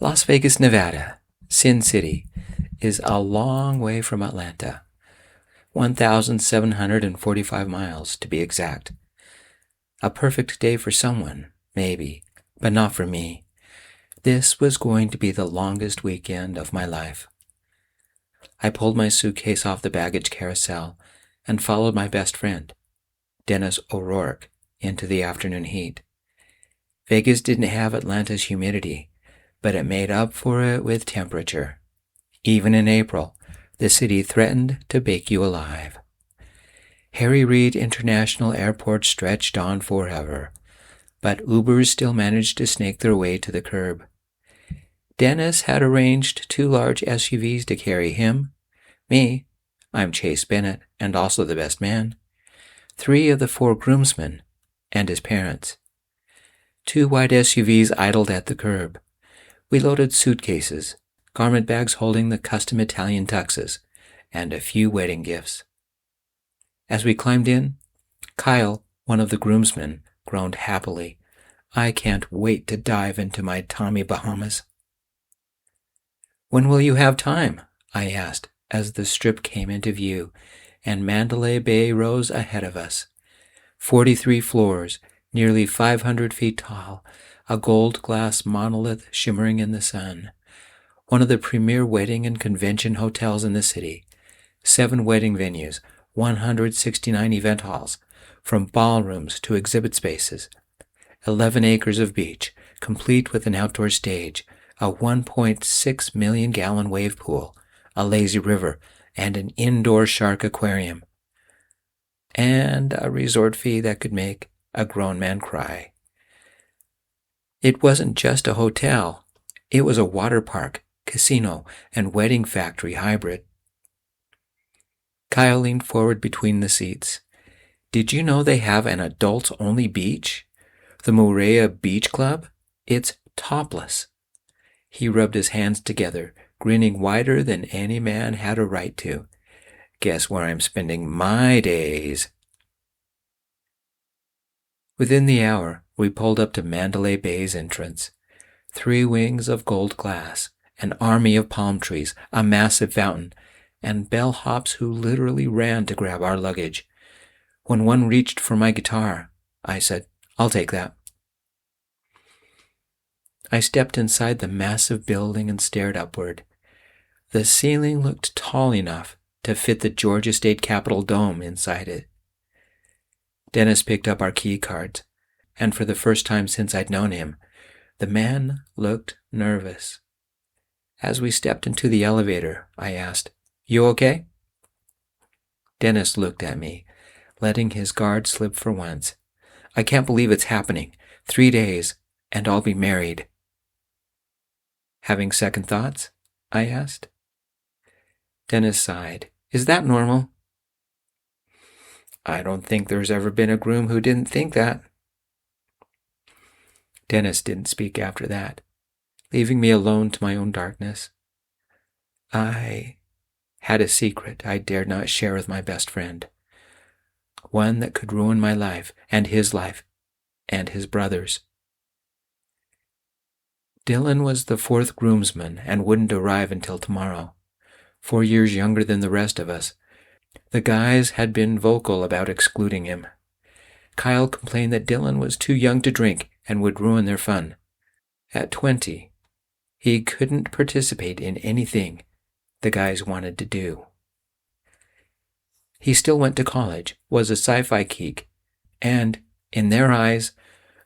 Las Vegas, Nevada, Sin City, is a long way from Atlanta. 1,745 miles, to be exact. A perfect day for someone, maybe, but not for me. This was going to be the longest weekend of my life. I pulled my suitcase off the baggage carousel and followed my best friend, Dennis O'Rourke, into the afternoon heat. Vegas didn't have Atlanta's humidity, but it made up for it with temperature. Even in April, the city threatened to bake you alive. Harry Reid International Airport stretched on forever, but Ubers still managed to snake their way to the curb. Dennis had arranged 2 large SUVs to carry him, me, I'm Chase Bennett and also the best man, 3 of the 4 groomsmen, and his parents. 2 white SUVs idled at the curb. We loaded suitcases, garment bags holding the custom Italian tuxes, and a few wedding gifts. As we climbed in, Kyle, one of the groomsmen, groaned happily, "I can't wait to dive into my Tommy Bahamas." "When will you have time?" I asked as the strip came into view and Mandalay Bay rose ahead of us. 43 floors, nearly 500 feet tall, a gold glass monolith shimmering in the sun. One of the premier wedding and convention hotels in the city. 7 wedding venues, 169 event halls, from ballrooms to exhibit spaces. 11 acres of beach, complete with an outdoor stage, a 1.6 million gallon wave pool, a lazy river, and an indoor shark aquarium. And a resort fee that could make a grown man cry. It wasn't just a hotel. It was a water park, casino, and wedding factory hybrid. Kyle leaned forward between the seats. "Did you know they have an adults-only beach? The Moorea Beach Club? It's topless." He rubbed his hands together, grinning wider than any man had a right to. "Guess where I'm spending my days." Within the hour, we pulled up to Mandalay Bay's entrance. 3 wings of gold glass, an army of palm trees, a massive fountain, and bellhops who literally ran to grab our luggage. When one reached for my guitar, I said, "I'll take that." I stepped inside the massive building and stared upward. The ceiling looked tall enough to fit the Georgia State Capitol dome inside it. Dennis picked up our key cards, and for the first time since I'd known him, the man looked nervous. As we stepped into the elevator, I asked, "You okay?" Dennis looked at me, letting his guard slip for once. "I can't believe it's happening. 3 days, and I'll be married." "Having second thoughts?" I asked. Dennis sighed. "Is that normal?" "I don't think there's ever been a groom who didn't think that." Dennis didn't speak after that, leaving me alone to my own darkness. I had a secret I dared not share with my best friend. One that could ruin my life, and his brother's. Dylan was the 4th groomsman and wouldn't arrive until tomorrow. 4 years younger than the rest of us. The guys had been vocal about excluding him. Kyle complained that Dylan was too young to drink and would ruin their fun. At 20, he couldn't participate in anything the guys wanted to do. He still went to college, was a sci-fi geek, and, in their eyes,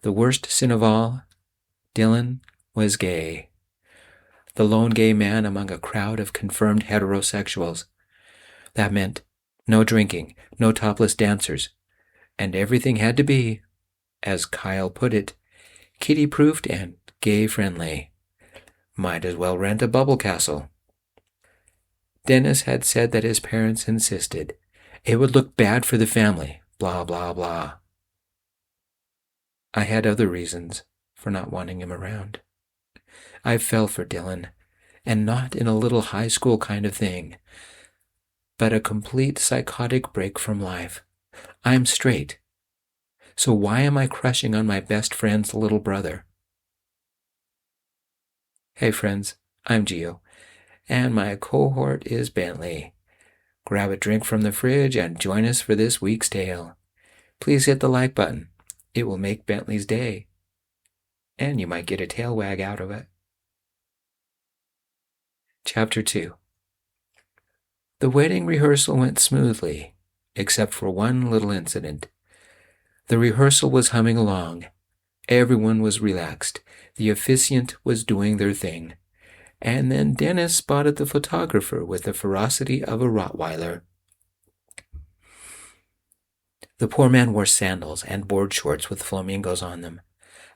the worst sin of all, Dylan was gay. The lone gay man among a crowd of confirmed heterosexuals. That meant no drinking, no topless dancers, and everything had to be, as Kyle put it, kiddie-proofed and gay-friendly. Might as well rent a bubble castle. Dennis had said that his parents insisted. It would look bad for the family, blah, blah, blah. I had other reasons for not wanting him around. I fell for Dylan, and not in a little high school kind of thing, but a complete psychotic break from life. I'm straight. So why am I crushing on my best friend's little brother? Hey friends, I'm Gio, and my cohort is Bentley. Grab a drink from the fridge and join us for this week's tale. Please hit the like button. It will make Bentley's day, and you might get a tail wag out of it. Chapter 2. The wedding rehearsal went smoothly, except for one little incident. The rehearsal was humming along. Everyone was relaxed. The officiant was doing their thing. And then Dennis spotted the photographer with the ferocity of a Rottweiler. The poor man wore sandals and board shorts with flamingos on them,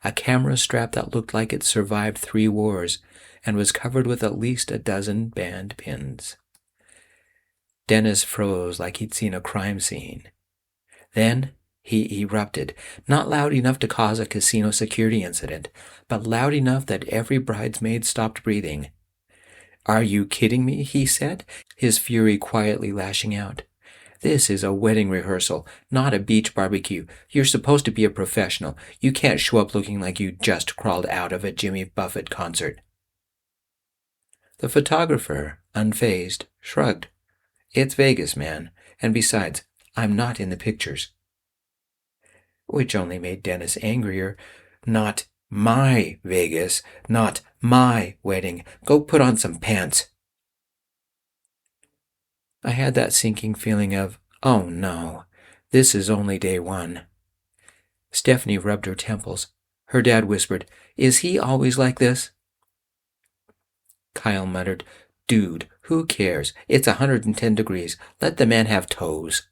a camera strap that looked like it survived 3 wars and was covered with at least a dozen band pins. Dennis froze like he'd seen a crime scene. Then he erupted, not loud enough to cause a casino security incident, but loud enough that every bridesmaid stopped breathing. "Are you kidding me?" he said, his fury quietly lashing out. "This is a wedding rehearsal, not a beach barbecue. You're supposed to be a professional. You can't show up looking like you just crawled out of a Jimmy Buffett concert." The photographer, unfazed, shrugged. "It's Vegas, man, and besides, I'm not in the pictures." Which only made Dennis angrier. "Not my Vegas, not my wedding. Go put on some pants." I had that sinking feeling of, oh no, this is only day 1. Stephanie rubbed her temples. Her dad whispered, "Is he always like this?" Kyle muttered, "Dude, who cares? It's 110 degrees. Let the man have toes."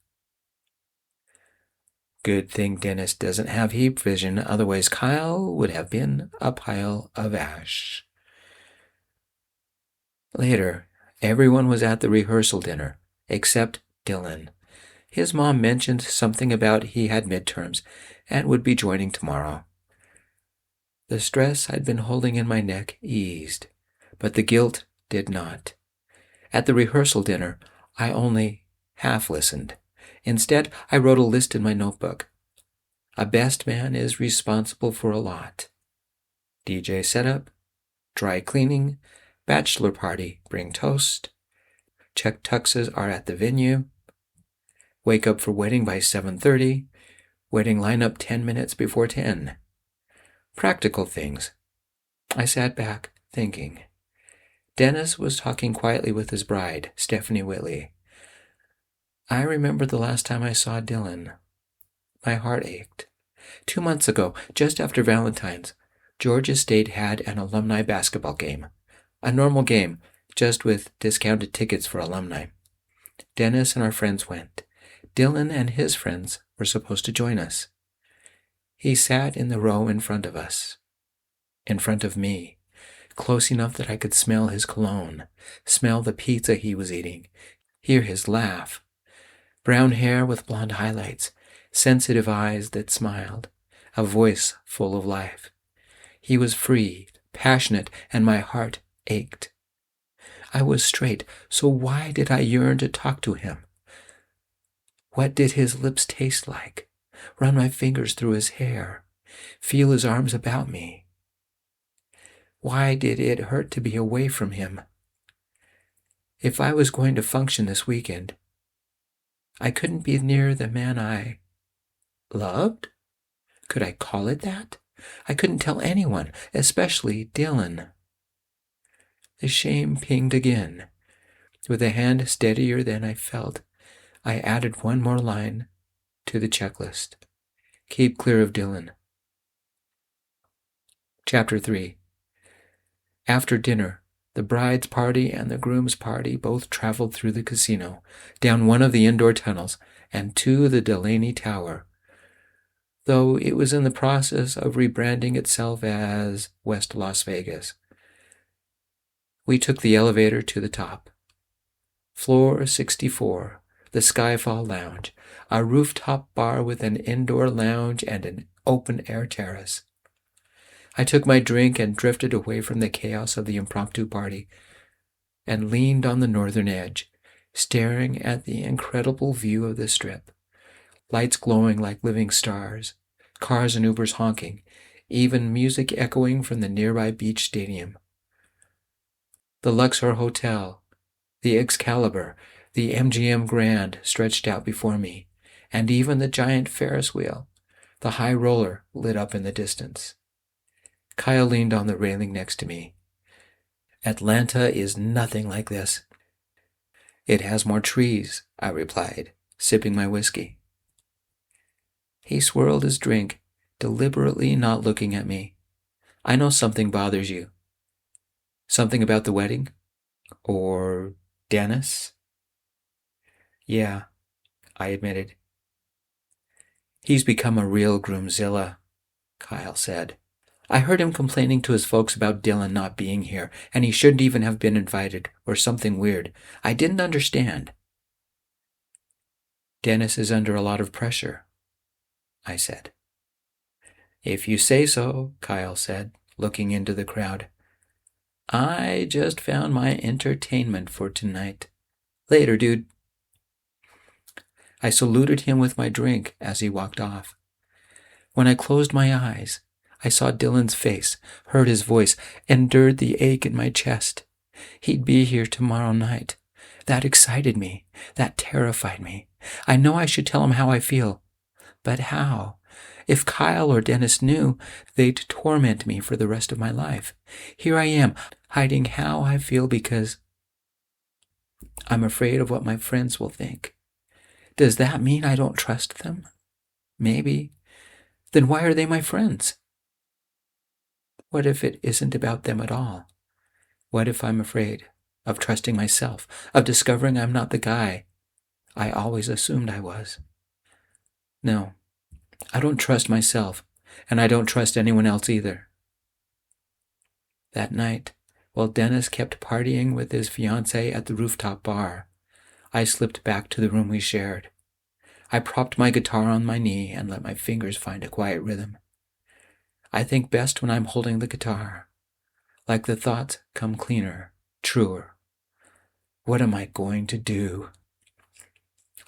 Good thing Dennis doesn't have heat vision, otherwise Kyle would have been a pile of ash. Later, everyone was at the rehearsal dinner, except Dylan. His mom mentioned something about he had midterms and would be joining tomorrow. The stress I'd been holding in my neck eased, but the guilt did not. At the rehearsal dinner, I only half listened. Instead, I wrote a list in my notebook. A best man is responsible for a lot. DJ setup, dry cleaning, bachelor party, bring toast, check tuxes are at the venue, wake up for wedding by 7:30, wedding lineup 10 minutes before 10. Practical things. I sat back, thinking. Dennis was talking quietly with his bride, Stephanie Whitley. I remember the last time I saw Dylan. My heart ached. 2 months ago, just after Valentine's, Georgia State had an alumni basketball game. A normal game, just with discounted tickets for alumni. Dennis and our friends went. Dylan and his friends were supposed to join us. He sat in the row in front of us. In front of me. Close enough that I could smell his cologne, smell the pizza he was eating, hear his laugh. Brown hair with blonde highlights, sensitive eyes that smiled, a voice full of life. He was free, passionate, and my heart ached. I was straight, so why did I yearn to talk to him? What did his lips taste like? Run my fingers through his hair, feel his arms about me. Why did it hurt to be away from him? If I was going to function this weekend, I couldn't be near the man I loved? Could I call it that? I couldn't tell anyone, especially Dylan. The shame pinged again. With a hand steadier than I felt, I added one more line to the checklist. Keep clear of Dylan. Chapter 3. After dinner, the bride's party and the groom's party both traveled through the casino, down one of the indoor tunnels, and to the Delaney Tower, though it was in the process of rebranding itself as West Las Vegas. We took the elevator to the top. Floor 64, the Skyfall Lounge, a rooftop bar with an indoor lounge and an open-air terrace. I took my drink and drifted away from the chaos of the impromptu party and leaned on the northern edge, staring at the incredible view of the Strip. Lights glowing like living stars, cars and Ubers honking, even music echoing from the nearby beach stadium. The Luxor Hotel, the Excalibur, the MGM Grand stretched out before me, and even the giant Ferris wheel, the high roller, lit up in the distance. Kyle leaned on the railing next to me. Atlanta is nothing like this. It has more trees, I replied, sipping my whiskey. He swirled his drink, deliberately not looking at me. I know something bothers you. Something about the wedding? Or Dennis? Yeah, I admitted. He's become a real groomzilla, Kyle said. I heard him complaining to his folks about Dylan not being here, and he shouldn't even have been invited, or something weird. I didn't understand. Dennis is under a lot of pressure, I said. If you say so, Kyle said, looking into the crowd. I just found my entertainment for tonight. Later, dude. I saluted him with my drink as he walked off. When I closed my eyes, I saw Dylan's face, heard his voice, endured the ache in my chest. He'd be here tomorrow night. That excited me. That terrified me. I know I should tell him how I feel. But how? If Kyle or Dennis knew, they'd torment me for the rest of my life. Here I am, hiding how I feel because I'm afraid of what my friends will think. Does that mean I don't trust them? Maybe. Then why are they my friends? What if it isn't about them at all? What if I'm afraid of trusting myself, of discovering I'm not the guy I always assumed I was? No, I don't trust myself, and I don't trust anyone else either. That night, while Dennis kept partying with his fiancée at the rooftop bar, I slipped back to the room we shared. I propped my guitar on my knee and let my fingers find a quiet rhythm. I think best when I'm holding the guitar. Like the thoughts come cleaner, truer. What am I going to do?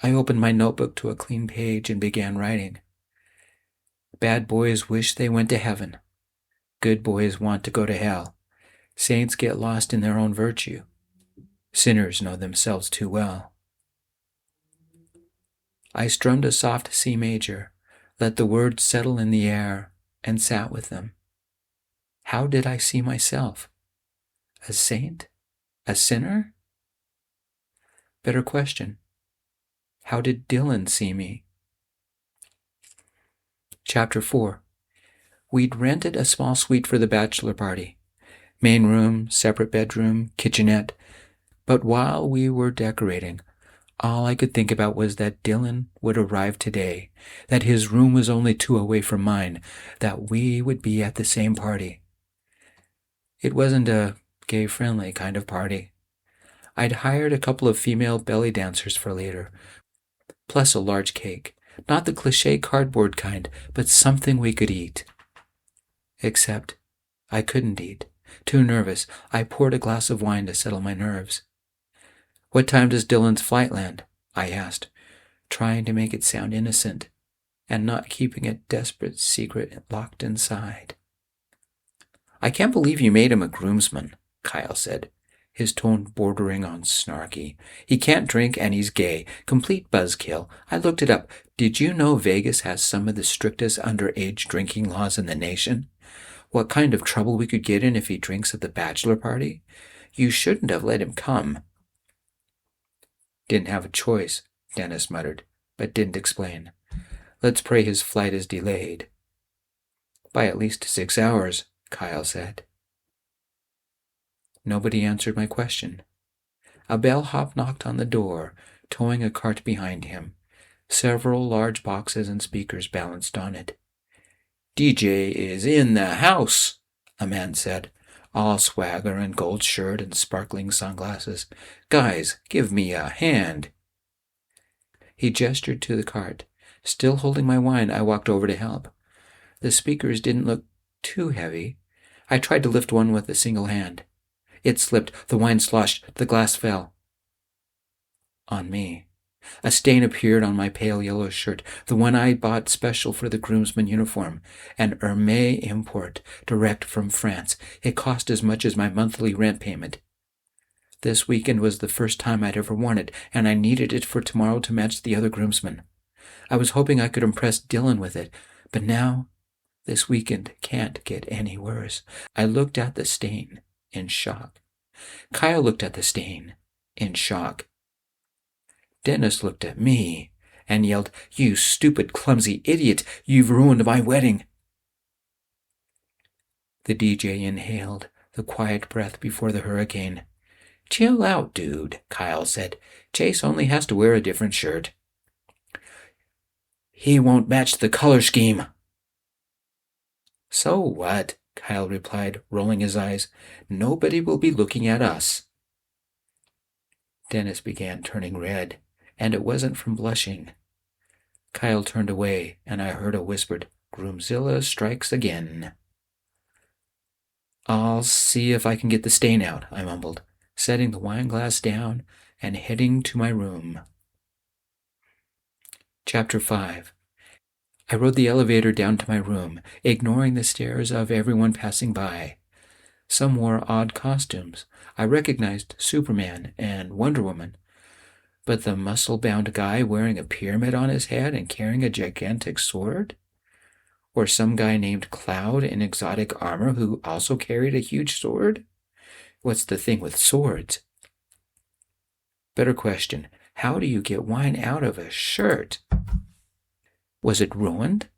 I opened my notebook to a clean page and began writing. Bad boys wish they went to heaven. Good boys want to go to hell. Saints get lost in their own virtue. Sinners know themselves too well. I strummed a soft C major, let the words settle in the air, and sat with them. How did I see myself? A saint? A sinner? Better question. How did Dylan see me? Chapter 4. We'd rented a small suite for the bachelor party. Main room, separate bedroom, kitchenette. But while we were decorating, all I could think about was that Dylan would arrive today, that his room was only 2 away from mine, that we would be at the same party. It wasn't a gay-friendly kind of party. I'd hired a couple of female belly dancers for later, plus a large cake. Not the cliché cardboard kind, but something we could eat. Except I couldn't eat. Too nervous, I poured a glass of wine to settle my nerves. What time does Dylan's flight land? I asked, trying to make it sound innocent and not keeping a desperate secret locked inside. I can't believe you made him a groomsman, Kyle said, his tone bordering on snarky. He can't drink and he's gay. Complete buzzkill. I looked it up. Did you know Vegas has some of the strictest underage drinking laws in the nation? What kind of trouble we could get in if he drinks at the bachelor party? You shouldn't have let him come. Didn't have a choice, Dennis muttered, but didn't explain. Let's pray his flight is delayed. By at least 6 hours, Kyle said. Nobody answered my question. A bellhop knocked on the door, towing a cart behind him. Several large boxes and speakers balanced on it. DJ is in the house, a man said, all swagger and gold shirt and sparkling sunglasses. Guys, give me a hand. He gestured to the cart. Still holding my wine, I walked over to help. The speakers didn't look too heavy. I tried to lift one with a single hand. It slipped, the wine sloshed, the glass fell. On me. A stain appeared on my pale yellow shirt, the one I bought special for the groomsman uniform, an Hermès import, direct from France. It cost as much as my monthly rent payment. This weekend was the first time I'd ever worn it, and I needed it for tomorrow to match the other groomsmen. I was hoping I could impress Dylan with it, but now this weekend can't get any worse. I looked at the stain in shock. Kyle looked at the stain in shock. Dennis looked at me and yelled, "You stupid, clumsy idiot! You've ruined my wedding!" The DJ inhaled the quiet breath before the hurricane. "Chill out, dude," Kyle said. "Chase only has to wear a different shirt." "He won't match the color scheme." "So what?" Kyle replied, rolling his eyes. "Nobody will be looking at us." Dennis began turning red, and it wasn't from blushing. Kyle turned away, and I heard a whispered, "Groomzilla strikes again." "I'll see if I can get the stain out," I mumbled, setting the wine glass down and heading to my room. Chapter 5. I rode the elevator down to my room, ignoring the stares of everyone passing by. Some wore odd costumes. I recognized Superman and Wonder Woman. But the muscle-bound guy wearing a pyramid on his head and carrying a gigantic sword? Or some guy named Cloud in exotic armor who also carried a huge sword? What's the thing with swords? Better question, how do you get wine out of a shirt? Was it ruined?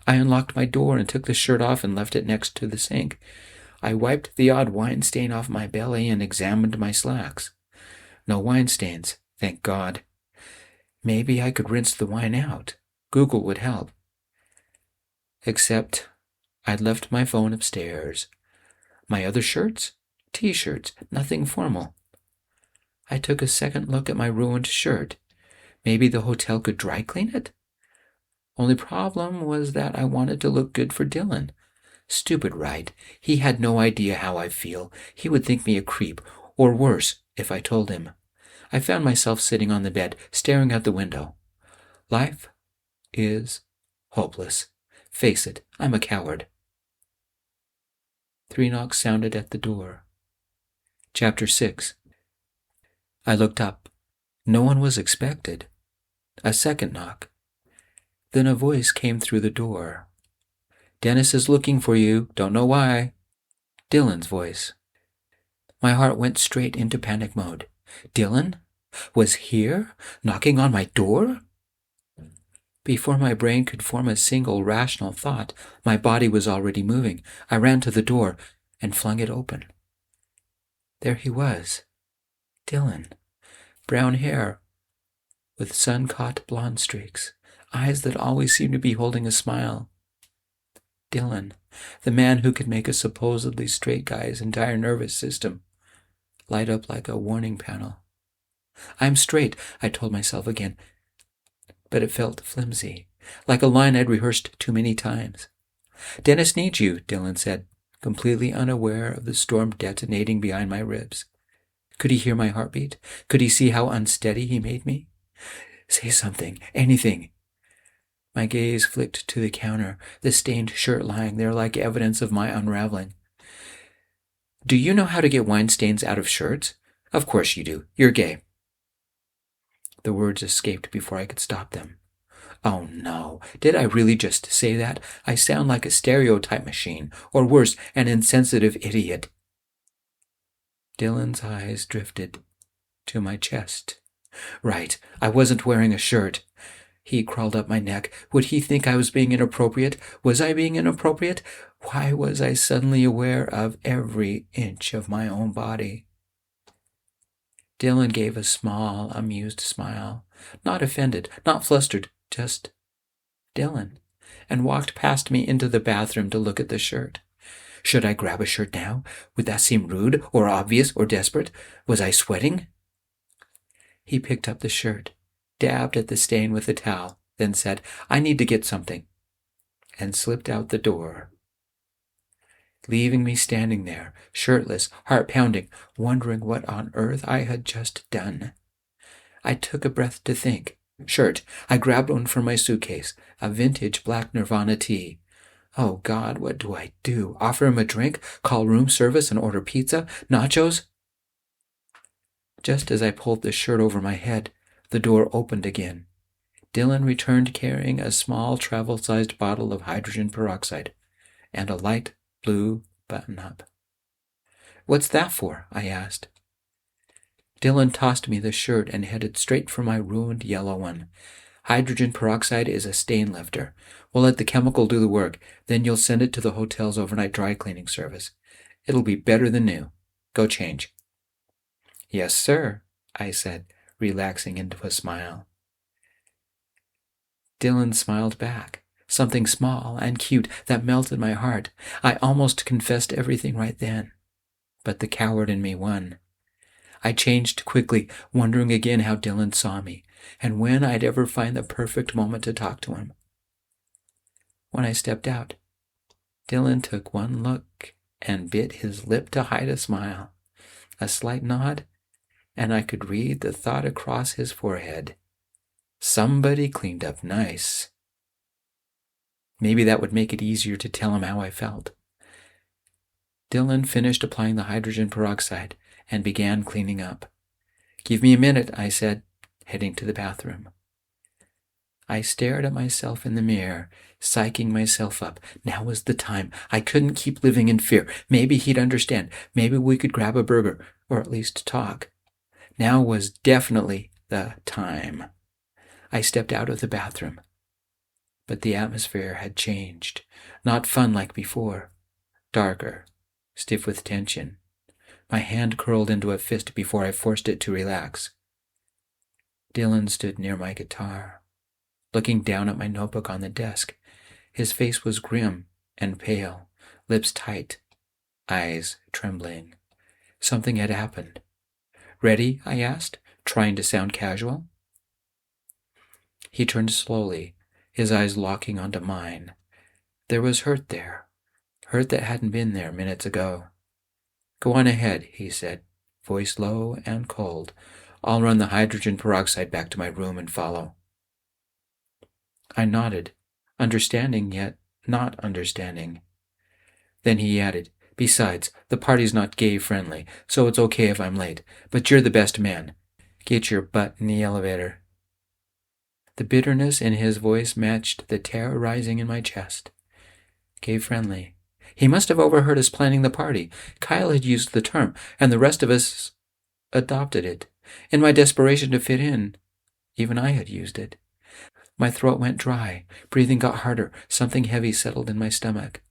I unlocked my door and took the shirt off and left it next to the sink. I wiped the odd wine stain off my belly and examined my slacks. No wine stains, thank God. Maybe I could rinse the wine out. Google would help. Except I'd left my phone upstairs. My other shirts? T-shirts, nothing formal. I took a second look at my ruined shirt. Maybe the hotel could dry clean it? Only problem was that I wanted to look good for Dylan. Stupid, right? He had no idea how I feel. He would think me a creep, or worse, if I told him. I found myself sitting on the bed, staring out the window. Life is hopeless. Face it, I'm a coward. 3 knocks sounded at the door. Chapter 6. I looked up. No one was expected. A second knock. Then a voice came through the door. "Dennis is looking for you, don't know why." Dylan's voice. My heart went straight into panic mode. Dylan was here, knocking on my door? Before my brain could form a single rational thought, my body was already moving. I ran to the door and flung it open. There he was. Dylan. Brown hair with sun-caught blonde streaks. Eyes that always seemed to be holding a smile. Dylan, the man who could make a supposedly straight guy's entire nervous system light up like a warning panel. I'm straight, I told myself again, but it felt flimsy, like a line I'd rehearsed too many times. "Dennis needs you," Dylan said, completely unaware of the storm detonating behind my ribs. Could he hear my heartbeat? Could he see how unsteady he made me? "Say something, anything." My gaze flicked to the counter, the stained shirt lying there like evidence of my unraveling. "Do you know how to get wine stains out of shirts?" "Of course you do. You're gay." The words escaped before I could stop them. Oh no, did I really just say that? I sound like a stereotype machine, or worse, an insensitive idiot. Dylan's eyes drifted to my chest. Right, I wasn't wearing a shirt. He crawled up my neck. Would he think I was being inappropriate? Was I being inappropriate? Why was I suddenly aware of every inch of my own body? Dylan gave a small, amused smile. Not offended, not flustered, just Dylan, and walked past me into the bathroom to look at the shirt. Should I grab a shirt now? Would that seem rude, or obvious, or desperate? Was I sweating? He picked up the shirt, dabbed at the stain with a towel, then said, "I need to get something," and slipped out the door, leaving me standing there, shirtless, heart pounding, wondering what on earth I had just done. I took a breath to think. Shirt. I grabbed one from my suitcase, a vintage black Nirvana tee. Oh God, what do I do? Offer him a drink? Call room service and order pizza? Nachos? Just as I pulled the shirt over my head, the door opened again. Dylan returned carrying a small travel-sized bottle of hydrogen peroxide and a light blue button-up. "What's that for?" I asked. Dylan tossed me the shirt and headed straight for my ruined yellow one. "Hydrogen peroxide is a stain lifter. We'll let the chemical do the work, then you'll send it to the hotel's overnight dry cleaning service. It'll be better than new. Go change." "Yes, sir," I said, relaxing into a smile. Dylan smiled back, something small and cute that melted my heart. I almost confessed everything right then, but the coward in me won. I changed quickly, wondering again how Dylan saw me, and when I'd ever find the perfect moment to talk to him. When I stepped out, Dylan took one look and bit his lip to hide a smile, a slight nod, and I could read the thought across his forehead. Somebody cleaned up nice. Maybe that would make it easier to tell him how I felt. Dylan finished applying the hydrogen peroxide and began cleaning up. "Give me a minute," I said, heading to the bathroom. I stared at myself in the mirror, psyching myself up. Now was the time. I couldn't keep living in fear. Maybe he'd understand. Maybe we could grab a burger, or at least talk. Now was definitely the time. I stepped out of the bathroom. But the atmosphere had changed. Not fun like before. Darker, stiff with tension. My hand curled into a fist before I forced it to relax. Dylan stood near my guitar, looking down at my notebook on the desk. His face was grim and pale, lips tight, eyes trembling. Something had happened. "Ready?" I asked, trying to sound casual. He turned slowly, his eyes locking onto mine. There was hurt there, hurt that hadn't been there minutes ago. "Go on ahead," he said, voice low and cold. "I'll run the hydrogen peroxide back to my room and follow." I nodded, understanding yet not understanding. Then he added, "Besides, the party's not gay-friendly, so it's okay if I'm late. But you're the best man. Get your butt in the elevator." The bitterness in his voice matched the terror rising in my chest. Gay-friendly. He must have overheard us planning the party. Kyle had used the term, and the rest of us adopted it. In my desperation to fit in, even I had used it. My throat went dry, breathing got harder, something heavy settled in my stomach.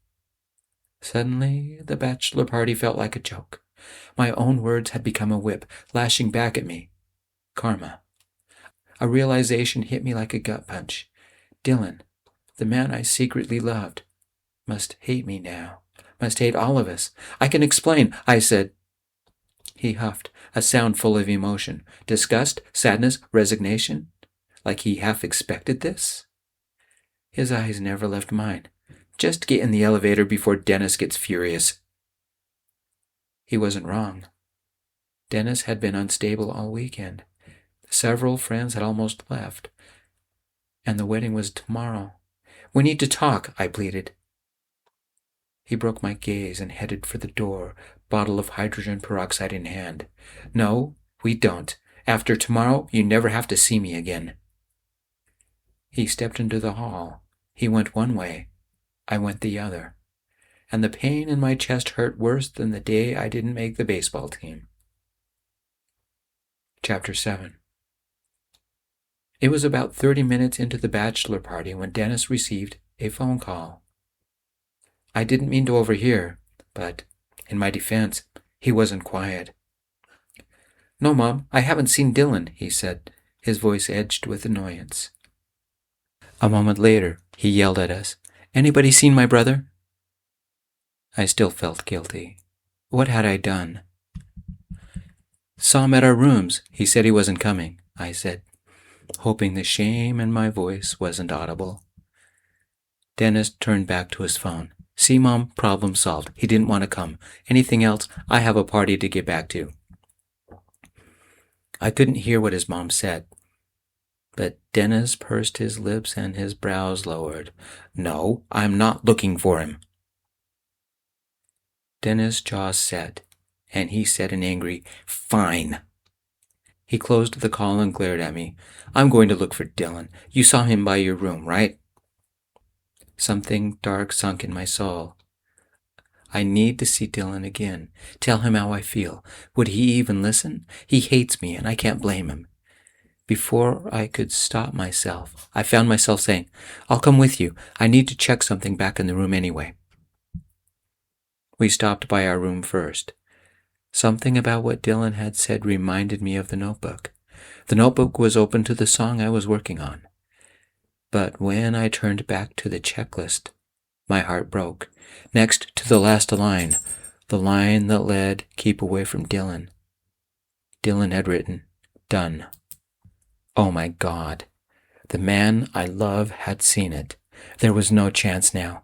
Suddenly, the bachelor party felt like a joke. My own words had become a whip, lashing back at me. Karma. A realization hit me like a gut punch. Dylan, the man I secretly loved, must hate me now, must hate all of us. "I can explain," I said. He huffed, a sound full of emotion. Disgust, sadness, resignation? Like he half expected this? His eyes never left mine. "Just get in the elevator before Dennis gets furious." He wasn't wrong. Dennis had been unstable all weekend. Several friends had almost left. And the wedding was tomorrow. "We need to talk," I pleaded. He broke my gaze and headed for the door, bottle of hydrogen peroxide in hand. "No, we don't. After tomorrow, you never have to see me again." He stepped into the hall. He went one way. I went the other. And the pain in my chest hurt worse than the day I didn't make the baseball team. Chapter 7. It was about 30 minutes into the bachelor party when Dennis received a phone call. I didn't mean to overhear, but, in my defense, he wasn't quiet. "No, Mom, I haven't seen Dylan," he said, his voice edged with annoyance. A moment later, he yelled at us, "Anybody seen my brother?" I still felt guilty. What had I done? "Saw him at our rooms. He said he wasn't coming," I said, hoping the shame in my voice wasn't audible. Dennis turned back to his phone. "See, Mom, problem solved. He didn't want to come. Anything else? I have a party to get back to." I couldn't hear what his mom said, but Dennis pursed his lips and his brows lowered. "No, I'm not looking for him." Dennis' jaw set, and he said an angry, "Fine." He closed the call and glared at me. I'm going to look for Dylan. You saw him by your room, right? Something dark sunk in my soul. I need to see Dylan again. Tell him how I feel. Would he even listen? He hates me, and I can't blame him. Before I could stop myself, I found myself saying, I'll come with you. I need to check something back in the room anyway. We stopped by our room first. Something about what Dylan had said reminded me of the notebook. The notebook was open to the song I was working on. But when I turned back to the checklist, my heart broke. Next to the last line, the line that read, keep away from Dylan. Dylan had written, done. Oh my God. The man I love had seen it. There was no chance now.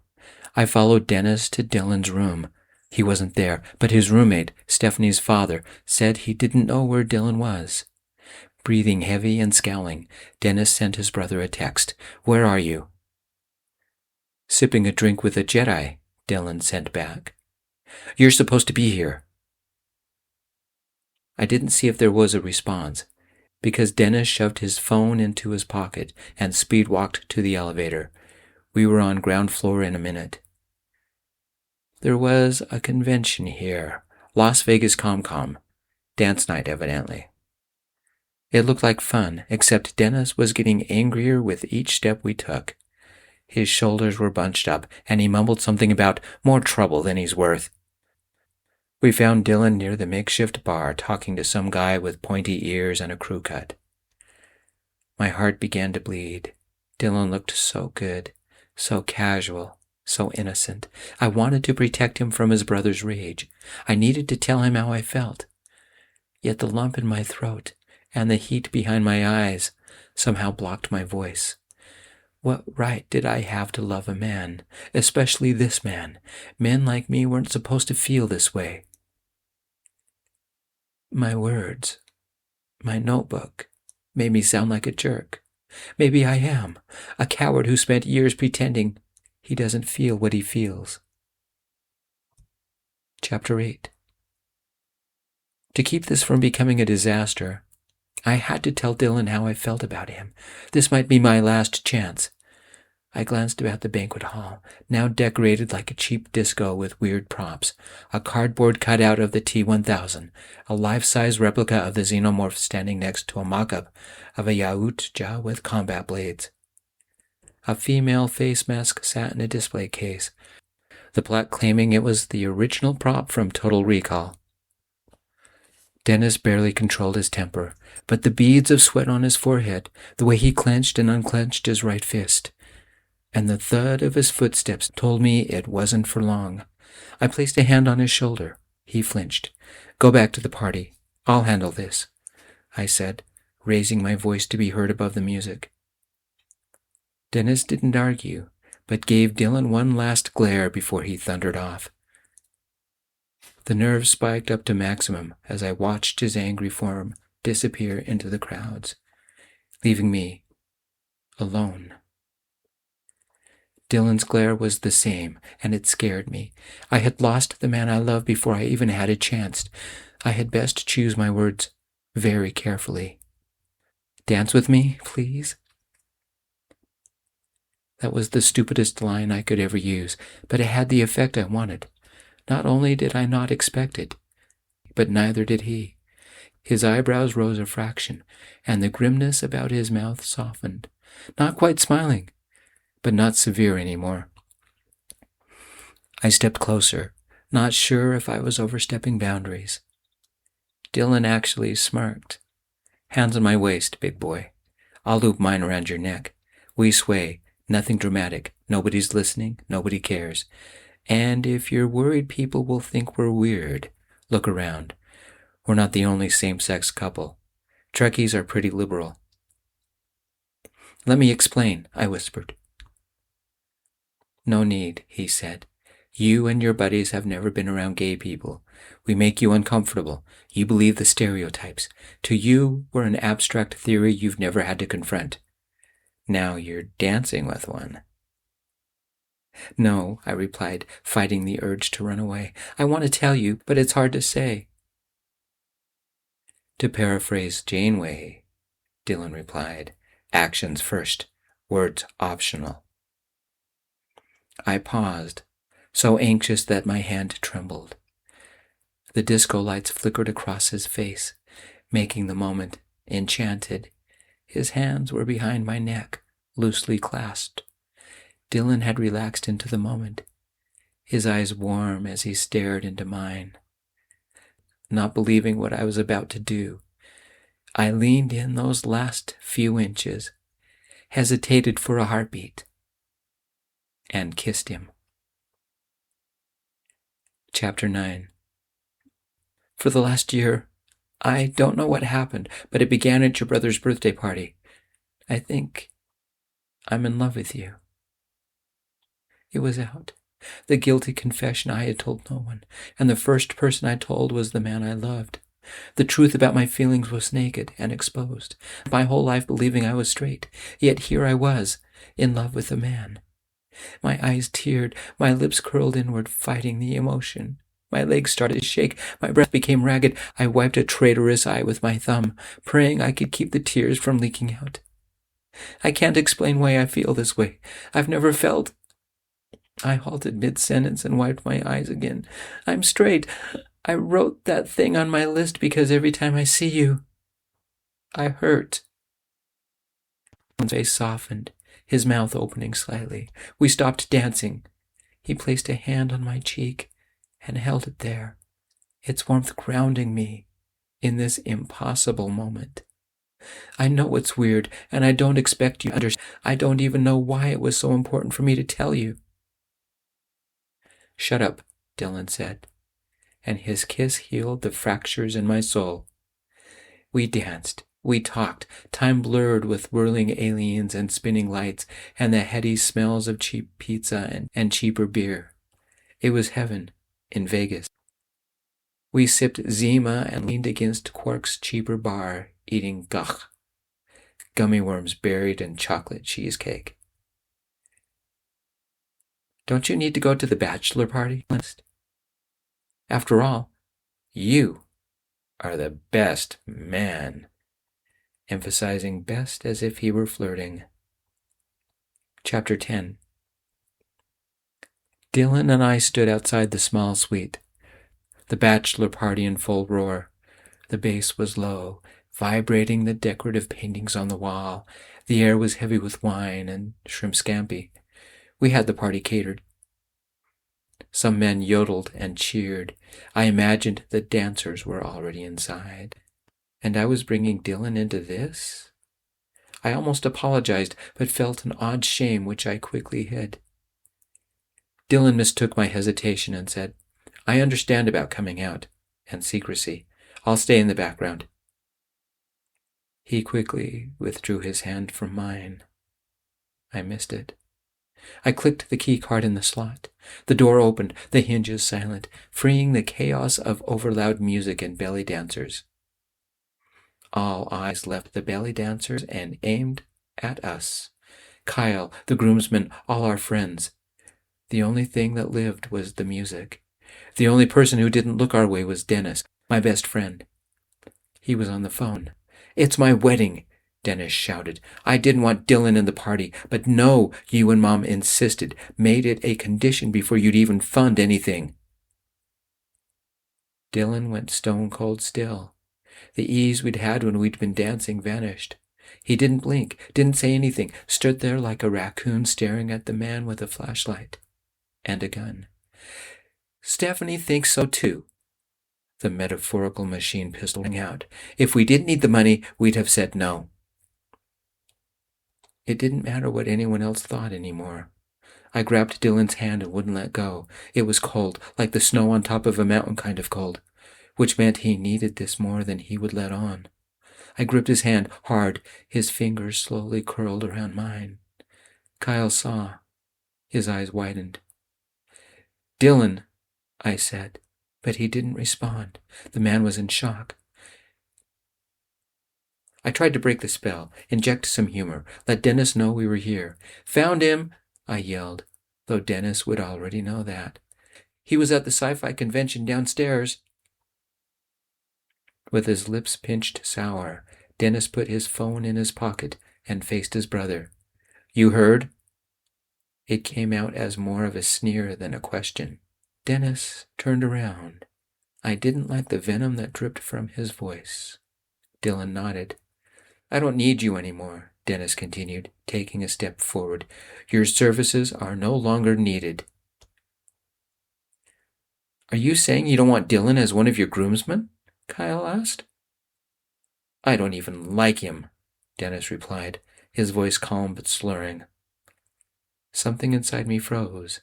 I followed Dennis to Dylan's room. He wasn't there, but his roommate, Stephanie's father, said he didn't know where Dylan was. Breathing heavy and scowling, Dennis sent his brother a text. Where are you? Sipping a drink with a Jedi, Dylan sent back. You're supposed to be here. I didn't see if there was a response, because Dennis shoved his phone into his pocket and speed-walked to the elevator. We were on ground floor in a minute. There was a convention here, Las Vegas ComCom, dance night evidently. It looked like fun, except Dennis was getting angrier with each step we took. His shoulders were bunched up, and he mumbled something about more trouble than he's worth. We found Dylan near the makeshift bar talking to some guy with pointy ears and a crew cut. My heart began to bleed. Dylan looked so good, so casual, so innocent. I wanted to protect him from his brother's rage. I needed to tell him how I felt. Yet the lump in my throat and the heat behind my eyes somehow blocked my voice. What right did I have to love a man, especially this man? Men like me weren't supposed to feel this way. My words, my notebook, made me sound like a jerk. Maybe I am, a coward who spent years pretending he doesn't feel what he feels. Chapter 8. To keep this from becoming a disaster, I had to tell Dylan how I felt about him. This might be my last chance. I glanced about the banquet hall, now decorated like a cheap disco with weird props, a cardboard cutout of the T-1000, a life-size replica of the xenomorph standing next to a mock-up of a Yautja with combat blades. A female face mask sat in a display case, the plaque claiming it was the original prop from Total Recall. Dennis barely controlled his temper, but the beads of sweat on his forehead, the way he clenched and unclenched his right fist, and the thud of his footsteps told me it wasn't for long. I placed a hand on his shoulder. He flinched. Go back to the party. I'll handle this, I said, raising my voice to be heard above the music. Dennis didn't argue, but gave Dylan one last glare before he thundered off. The nerves spiked up to maximum as I watched his angry form disappear into the crowds, leaving me alone. Dylan's glare was the same, and it scared me. I had lost the man I loved before I even had a chance. I had best choose my words very carefully. Dance with me, please? That was the stupidest line I could ever use, but it had the effect I wanted. Not only did I not expect it, but neither did he. His eyebrows rose a fraction, and the grimness about his mouth softened. Not quite smiling, but not severe anymore. I stepped closer, not sure if I was overstepping boundaries. Dylan actually smirked. Hands on my waist, big boy. I'll loop mine around your neck. We sway, nothing dramatic. Nobody's listening, nobody cares. And if you're worried people will think we're weird, look around. We're not the only same-sex couple. Trekkies are pretty liberal. Let me explain, I whispered. No need, he said. You and your buddies have never been around gay people. We make you uncomfortable. You believe the stereotypes. To you, we're an abstract theory you've never had to confront. Now you're dancing with one. No, I replied, fighting the urge to run away. I want to tell you, but it's hard to say. To paraphrase Janeway, Dylan replied, actions first, words optional. I paused, so anxious that my hand trembled. The disco lights flickered across his face, making the moment enchanted. His hands were behind my neck, loosely clasped. Dylan had relaxed into the moment, his eyes warm as he stared into mine. Not believing what I was about to do, I leaned in those last few inches, hesitated for a heartbeat, and kissed him. Chapter 9. For the last year, I don't know what happened, but it began at your brother's birthday party. I think I'm in love with you. It was out. The guilty confession I had told no one, and the first person I told was the man I loved. The truth about my feelings was naked and exposed, my whole life believing I was straight, yet here I was, in love with a man. My eyes teared, my lips curled inward, fighting the emotion. My legs started to shake, my breath became ragged. I wiped a traitorous eye with my thumb, praying I could keep the tears from leaking out. I can't explain why I feel this way. I've never felt... I halted mid-sentence and wiped my eyes again. I'm straight. I wrote that thing on my list because every time I see you, I hurt. His face softened, his mouth opening slightly. We stopped dancing. He placed a hand on my cheek and held it there, its warmth grounding me in this impossible moment. I know it's weird, and I don't expect you to understand. I don't even know why it was so important for me to tell you. Shut up, Dylan said, and his kiss healed the fractures in my soul. We danced, we talked, time blurred with whirling aliens and spinning lights and the heady smells of cheap pizza and cheaper beer. It was heaven in Vegas. We sipped Zima and leaned against Quark's cheaper bar, eating gach, gummy worms buried in chocolate cheesecake. Don't you need to go to the bachelor party? After all, you are the best man, emphasizing best as if he were flirting. Chapter 10. Dylan and I stood outside the small suite, the bachelor party in full roar. The bass was low, vibrating the decorative paintings on the wall. The air was heavy with wine and shrimp scampi. We had the party catered. Some men yodeled and cheered. I imagined the dancers were already inside. And I was bringing Dylan into this? I almost apologized, but felt an odd shame which I quickly hid. Dylan mistook my hesitation and said, I understand about coming out and secrecy. I'll stay in the background. He quickly withdrew his hand from mine. I missed it. I clicked the key card in the slot. The door opened, the hinges silent, freeing the chaos of overloud music and belly dancers. All eyes left the belly dancers and aimed at us. Kyle, the groomsmen, all our friends. The only thing that lived was the music. The only person who didn't look our way was Dennis, my best friend. He was on the phone. It's my wedding, Dennis shouted. I didn't want Dylan in the party, but no, you and Mom insisted, made it a condition before you'd even fund anything. Dylan went stone cold still. The ease we'd had when we'd been dancing vanished. He didn't blink, didn't say anything, stood there like a raccoon staring at the man with a flashlight and a gun. Stephanie thinks so too. The metaphorical machine pistol rang out. If we didn't need the money, we'd have said no. It didn't matter what anyone else thought anymore. I grabbed Dylan's hand and wouldn't let go. It was cold, like the snow on top of a mountain kind of cold, which meant he needed this more than he would let on. I gripped his hand hard, his fingers slowly curled around mine. Kyle saw. His eyes widened. Dylan, I said, but he didn't respond. The man was in shock. I tried to break the spell, inject some humor, let Dennis know we were here. Found him, I yelled, though Dennis would already know that. He was at the sci-fi convention downstairs. With his lips pinched sour, Dennis put his phone in his pocket and faced his brother. "You heard?" It came out as more of a sneer than a question. Dennis turned around. I didn't like the venom that dripped from his voice. Dylan nodded. "I don't need you anymore," Dennis continued, taking a step forward. "Your services are no longer needed." "Are you saying you don't want Dylan as one of your groomsmen?" Kyle asked. "I don't even like him," Dennis replied, his voice calm but slurring. Something inside me froze.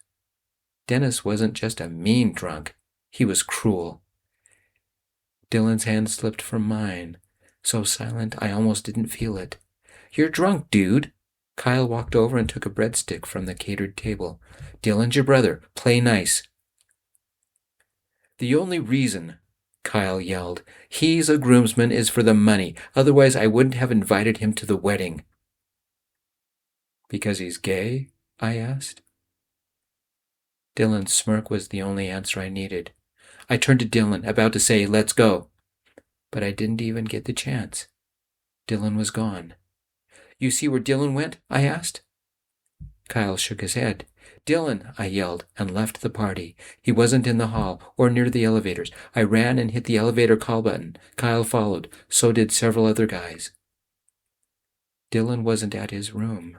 Dennis wasn't just a mean drunk. He was cruel. Dylan's hand slipped from mine, so silent I almost didn't feel it. "You're drunk, dude." Kyle walked over and took a breadstick from the catered table. "Dylan's your brother. Play nice." "The only reason," Kyle yelled, "he's a groomsman is for the money. Otherwise, I wouldn't have invited him to the wedding." "Because he's gay?" I asked. Dylan's smirk was the only answer I needed. I turned to Dylan, about to say, "Let's go." But I didn't even get the chance. Dylan was gone. "You see where Dylan went?" I asked. Kyle shook his head. "Dylan," I yelled, and left the party. He wasn't in the hall or near the elevators. I ran and hit the elevator call button. Kyle followed. So did several other guys. Dylan wasn't at his room.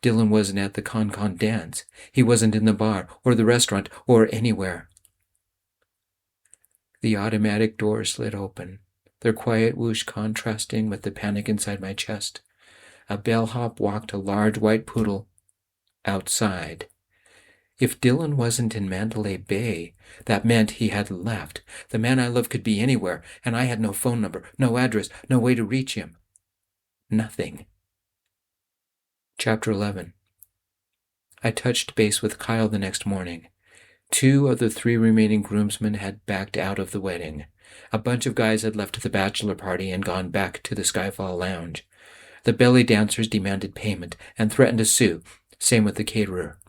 Dylan wasn't at the Con dance. He wasn't in the bar or the restaurant or anywhere. The automatic doors slid open, their quiet whoosh contrasting with the panic inside my chest. A bellhop walked a large white poodle outside. If Dylan wasn't in Mandalay Bay, that meant he had left. The man I loved could be anywhere, and I had no phone number, no address, no way to reach him. Nothing. Chapter 11. I touched base with Kyle the next morning. 2 of the 3 remaining groomsmen had backed out of the wedding. A bunch of guys had left the bachelor party and gone back to the Skyfall Lounge. The belly dancers demanded payment and threatened to sue, same with the caterer.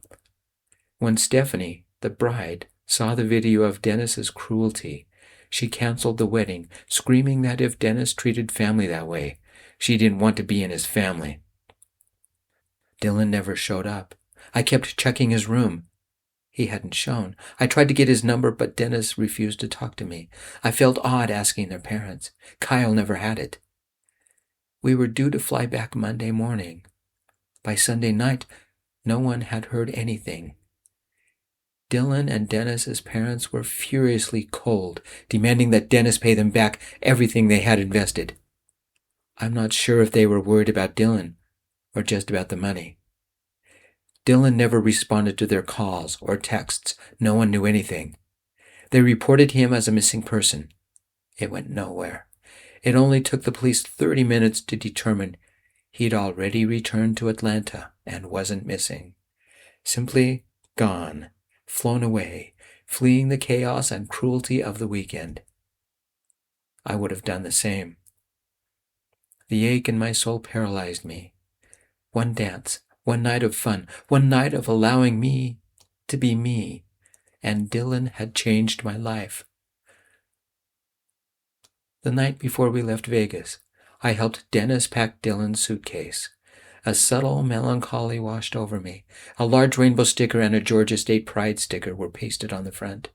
When Stephanie, the bride, saw the video of Dennis's cruelty, she canceled the wedding, screaming that if Dennis treated family that way, she didn't want to be in his family. Dylan never showed up. I kept checking his room. He hadn't shown. I tried to get his number, but Dennis refused to talk to me. I felt odd asking their parents. Kyle never had it. We were due to fly back Monday morning. By Sunday night, no one had heard anything. Dylan and Dennis's parents were furiously cold, demanding that Dennis pay them back everything they had invested. I'm not sure if they were worried about Dylan or just about the money. Dylan never responded to their calls or texts. No one knew anything. They reported him as a missing person. It went nowhere. It only took the police 30 minutes to determine he'd already returned to Atlanta and wasn't missing. Simply gone, flown away, fleeing the chaos and cruelty of the weekend. I would have done the same. The ache in my soul paralyzed me. One dance, one night of fun, one night of allowing me to be me, and Dylan had changed my life. The night before we left Vegas, I helped Dennis pack Dylan's suitcase. A subtle melancholy washed over me. A large rainbow sticker and a Georgia State Pride sticker were pasted on the front.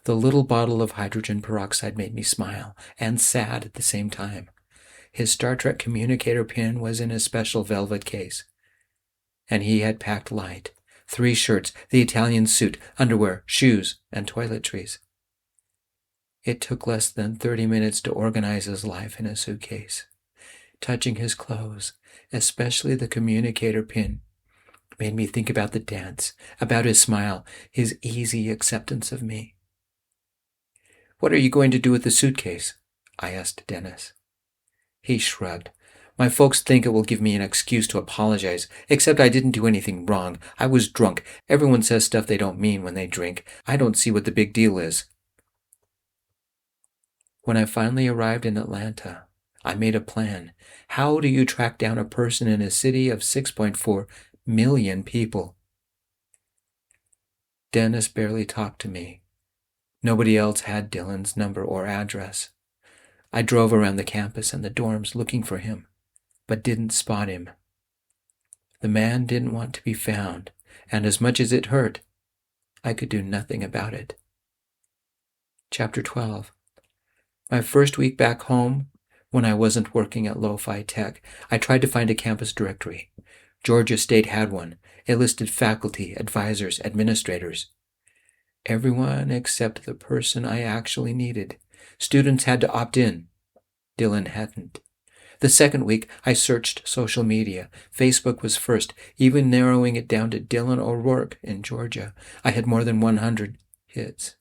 The little bottle of hydrogen peroxide made me smile and sad at the same time. His Star Trek communicator pin was in a special velvet case. And he had packed light. 3 shirts, the Italian suit, underwear, shoes, and toiletries. It took less than 30 minutes to organize his life in a suitcase. Touching his clothes, especially the communicator pin, made me think about the dance, about his smile, his easy acceptance of me. "What are you going to do with the suitcase?" I asked Dennis. He shrugged. "My folks think it will give me an excuse to apologize, except I didn't do anything wrong. I was drunk. Everyone says stuff they don't mean when they drink. I don't see what the big deal is." When I finally arrived in Atlanta, I made a plan. How do you track down a person in a city of 6.4 million people? Dennis barely talked to me. Nobody else had Dylan's number or address. I drove around the campus and the dorms looking for him, but didn't spot him. The man didn't want to be found, and as much as it hurt, I could do nothing about it. Chapter 12. My first week back home, when I wasn't working at Lo-Fi Tech, I tried to find a campus directory. Georgia State had one. It listed faculty, advisors, administrators. Everyone except the person I actually needed. Students had to opt in. Dylan hadn't. The second week, I searched social media. Facebook was first, even narrowing it down to Dylan O'Rourke in Georgia. I had more than 100 hits.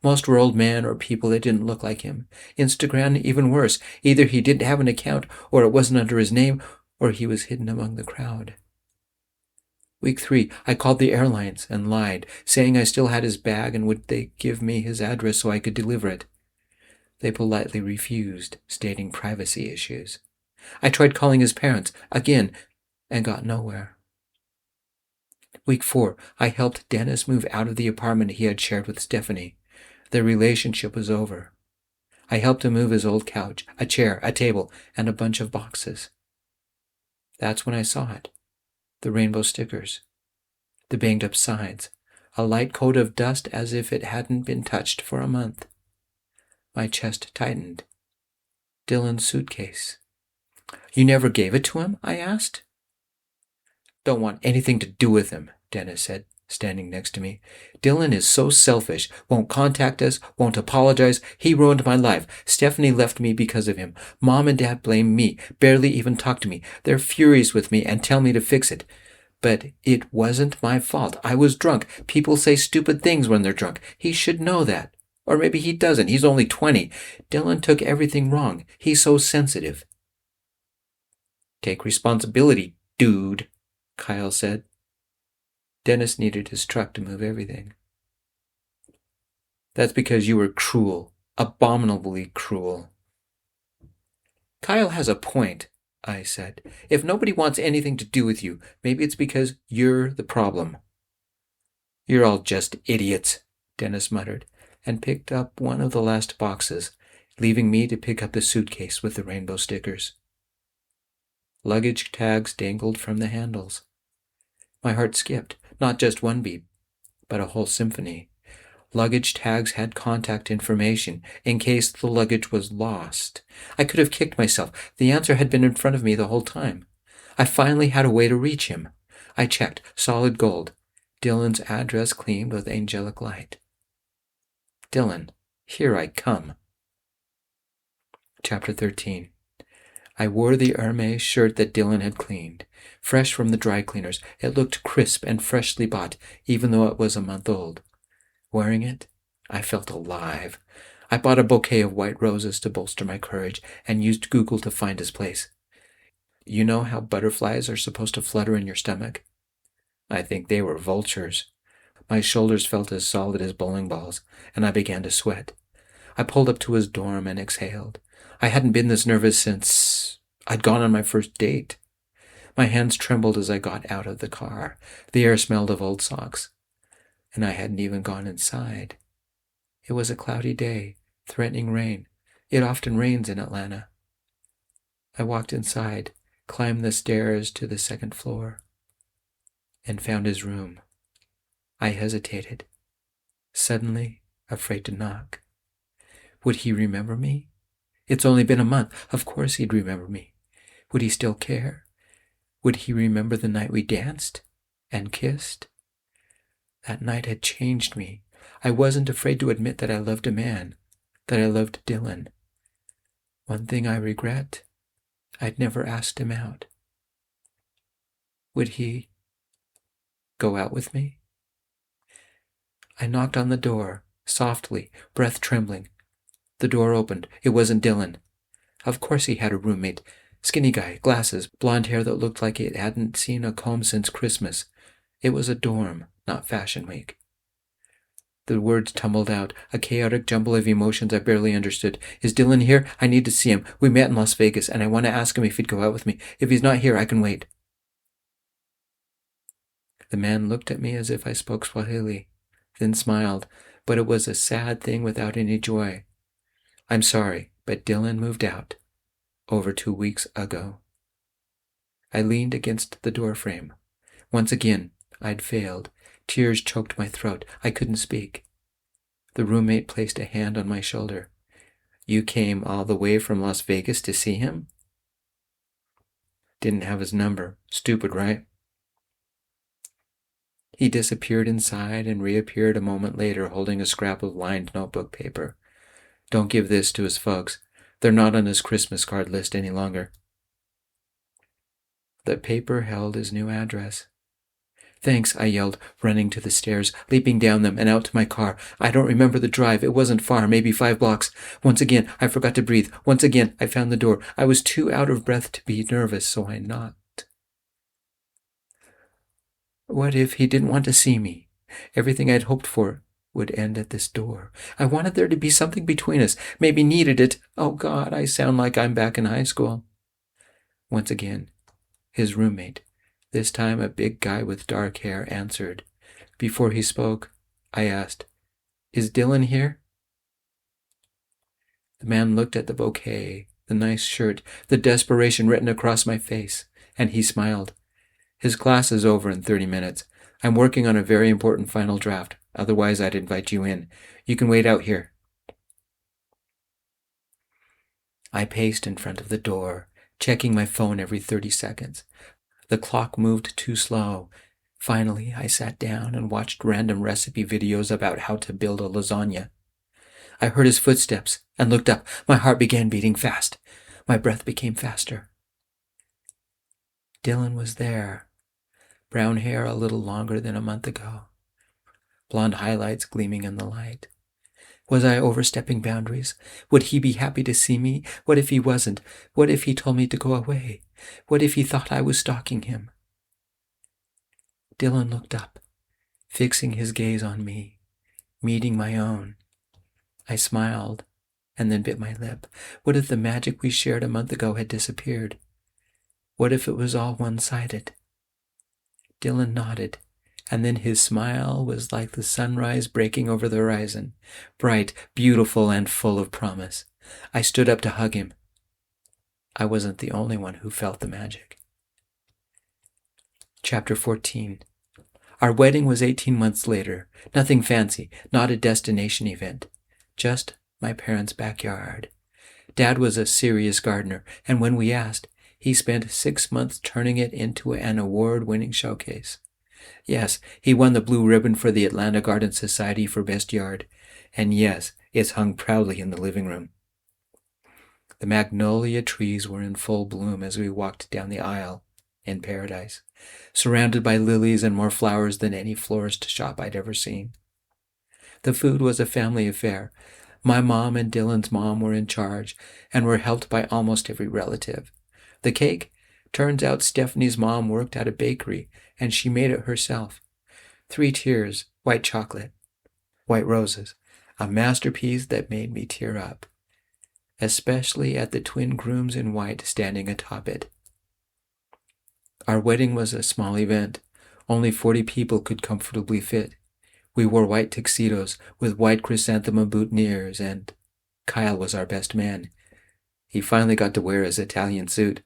Most were old men or people that didn't look like him. Instagram, even worse. Either he didn't have an account, or it wasn't under his name, or he was hidden among the crowd. Week 3, I called the airlines and lied, saying I still had his bag and would they give me his address so I could deliver it. They politely refused, stating privacy issues. I tried calling his parents, again, and got nowhere. Week 4, I helped Dennis move out of the apartment he had shared with Stephanie. Their relationship was over. I helped him move his old couch, a chair, a table, and a bunch of boxes. That's when I saw it. The rainbow stickers. The banged-up sides. A light coat of dust as if it hadn't been touched for a month. My chest tightened. Dylan's suitcase. You never gave it to him? I asked. Don't want anything to do with him, Dennis said, standing next to me. Dylan is so selfish, won't contact us, won't apologize. He ruined my life. Stephanie left me because of him. Mom and Dad blame me, barely even talk to me. They're furious with me and tell me to fix it. But it wasn't my fault. I was drunk. People say stupid things when they're drunk. He should know that. Or maybe he doesn't. He's only 20. Dylan took everything wrong. He's so sensitive. Take responsibility, dude, Kyle said. Dennis needed his truck to move everything. That's because you were cruel, abominably cruel. Kyle has a point, I said. If nobody wants anything to do with you, maybe it's because you're the problem. You're all just idiots, Dennis muttered, and picked up one of the last boxes, leaving me to pick up the suitcase with the rainbow stickers. Luggage tags dangled from the handles. My heart skipped, not just one beat, but a whole symphony. Luggage tags had contact information in case the luggage was lost. I could have kicked myself. The answer had been in front of me the whole time. I finally had a way to reach him. I checked. Solid gold. Dylan's address gleamed with angelic light. Dylan, here I come. Chapter 13. I wore the Hermes shirt that Dylan had cleaned. Fresh from the dry cleaners, it looked crisp and freshly bought, even though it was a month old. Wearing it, I felt alive. I bought a bouquet of white roses to bolster my courage and used Google to find his place. You know how butterflies are supposed to flutter in your stomach? I think they were vultures. My shoulders felt as solid as bowling balls, and I began to sweat. I pulled up to his dorm and exhaled. I hadn't been this nervous since I'd gone on my first date. My hands trembled as I got out of the car. The air smelled of old socks. And I hadn't even gone inside. It was a cloudy day, threatening rain. It often rains in Atlanta. I walked inside, climbed the stairs to the second floor, and found his room. I hesitated, suddenly afraid to knock. Would he remember me? It's only been a month. Of course he'd remember me. Would he still care? Would he remember the night we danced and kissed? That night had changed me. I wasn't afraid to admit that I loved a man, that I loved Dylan. One thing I regret, I'd never asked him out. Would he go out with me? I knocked on the door, softly, breath trembling. The door opened. It wasn't Dylan. Of course he had a roommate. Skinny guy, glasses, blonde hair that looked like it hadn't seen a comb since Christmas. It was a dorm, not Fashion Week. The words tumbled out, a chaotic jumble of emotions I barely understood. Is Dylan here? I need to see him. We met in Las Vegas, and I want to ask him if he'd go out with me. If he's not here, I can wait. The man looked at me as if I spoke Swahili, then smiled, but it was a sad thing without any joy. I'm sorry, but Dylan moved out over 2 weeks ago. I leaned against the doorframe. Once again, I'd failed. Tears choked my throat. I couldn't speak. The roommate placed a hand on my shoulder. You came all the way from Las Vegas to see him? Didn't have his number. Stupid, right? He disappeared inside and reappeared a moment later holding a scrap of lined notebook paper. Don't give this to his folks. They're not on his Christmas card list any longer. The paper held his new address. Thanks, I yelled, running to the stairs, leaping down them and out to my car. I don't remember the drive. It wasn't far, maybe 5 blocks. Once again, I forgot to breathe. Once again, I found the door. I was too out of breath to be nervous, so I knocked. What if he didn't want to see me? Everything I'd hoped for would end at this door. I wanted there to be something between us, maybe needed it. Oh God, I sound like I'm back in high school. Once again, his roommate, this time a big guy with dark hair, answered. Before he spoke, I asked, Is Dylan here? The man looked at the bouquet, the nice shirt, the desperation written across my face, and he smiled. His class is over in 30 minutes. I'm working on a very important final draft. Otherwise, I'd invite you in. You can wait out here. I paced in front of the door, checking my phone every 30 seconds. The clock moved too slow. Finally, I sat down and watched random recipe videos about how to build a lasagna. I heard his footsteps and looked up. My heart began beating fast. My breath became faster. Dylan was there. Brown hair a little longer than a month ago. Blonde highlights gleaming in the light. Was I overstepping boundaries? Would he be happy to see me? What if he wasn't? What if he told me to go away? What if he thought I was stalking him? Dylan looked up, fixing his gaze on me, meeting my own. I smiled and then bit my lip. What if the magic we shared a month ago had disappeared? What if it was all one-sided? Dylan nodded, and then his smile was like the sunrise breaking over the horizon, bright, beautiful, and full of promise. I stood up to hug him. I wasn't the only one who felt the magic. Chapter 14. Our wedding was 18 months later. Nothing fancy, not a destination event. Just my parents' backyard. Dad was a serious gardener, and when we asked, he spent 6 months turning it into an award-winning showcase. Yes, he won the blue ribbon for the Atlanta Garden Society for Best Yard. And yes, it's hung proudly in the living room. The magnolia trees were in full bloom as we walked down the aisle in paradise, surrounded by lilies and more flowers than any florist shop I'd ever seen. The food was a family affair. My mom and Dylan's mom were in charge and were helped by almost every relative. The cake? Turns out Stephanie's mom worked at a bakery, and she made it herself. 3 tiers, white chocolate, white roses, a masterpiece that made me tear up, especially at the twin grooms in white standing atop it. Our wedding was a small event. Only 40 people could comfortably fit. We wore white tuxedos with white chrysanthemum boutonnieres, and Kyle was our best man. He finally got to wear his Italian suit.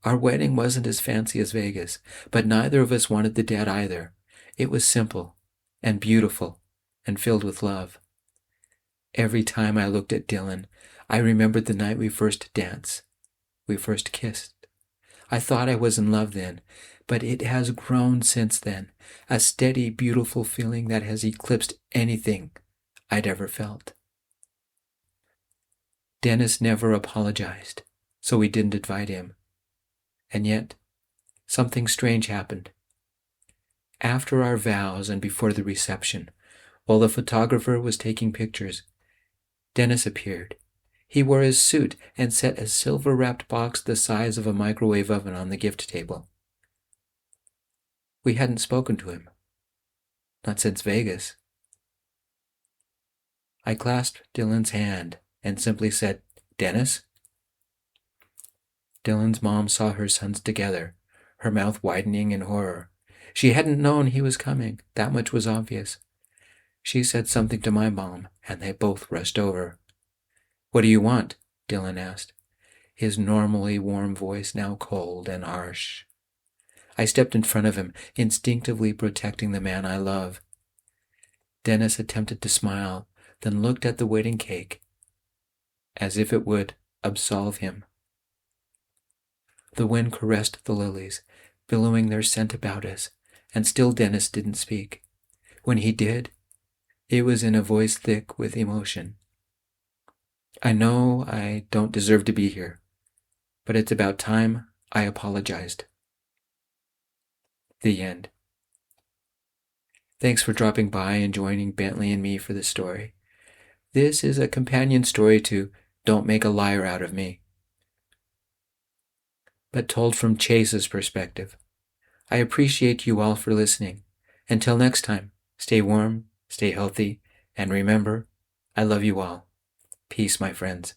Our wedding wasn't as fancy as Vegas, but neither of us wanted the dad either. It was simple and beautiful and filled with love. Every time I looked at Dylan, I remembered the night we first danced. We first kissed. I thought I was in love then, but it has grown since then, a steady, beautiful feeling that has eclipsed anything I'd ever felt. Dennis never apologized, so we didn't invite him. And yet, something strange happened. After our vows and before the reception, while the photographer was taking pictures, Dennis appeared. He wore his suit and set a silver-wrapped box the size of a microwave oven on the gift table. We hadn't spoken to him. Not since Vegas. I clasped Dylan's hand and simply said, "Dennis?" Dylan's mom saw her sons together, her mouth widening in horror. She hadn't known he was coming. That much was obvious. She said something to my mom, and they both rushed over. "What do you want?" Dylan asked, his normally warm voice now cold and harsh. I stepped in front of him, instinctively protecting the man I love. Dennis attempted to smile, then looked at the waiting cake, as if it would absolve him. The wind caressed the lilies, billowing their scent about us, and still Dennis didn't speak. When he did, it was in a voice thick with emotion. "I know I don't deserve to be here, but it's about time I apologized." The end. Thanks for dropping by and joining Bentley and me for this story. This is a companion story to Don't Make a Liar Out of Me, but told from Chase's perspective. I appreciate you all for listening. Until next time, stay warm, stay healthy, and remember, I love you all. Peace, my friends.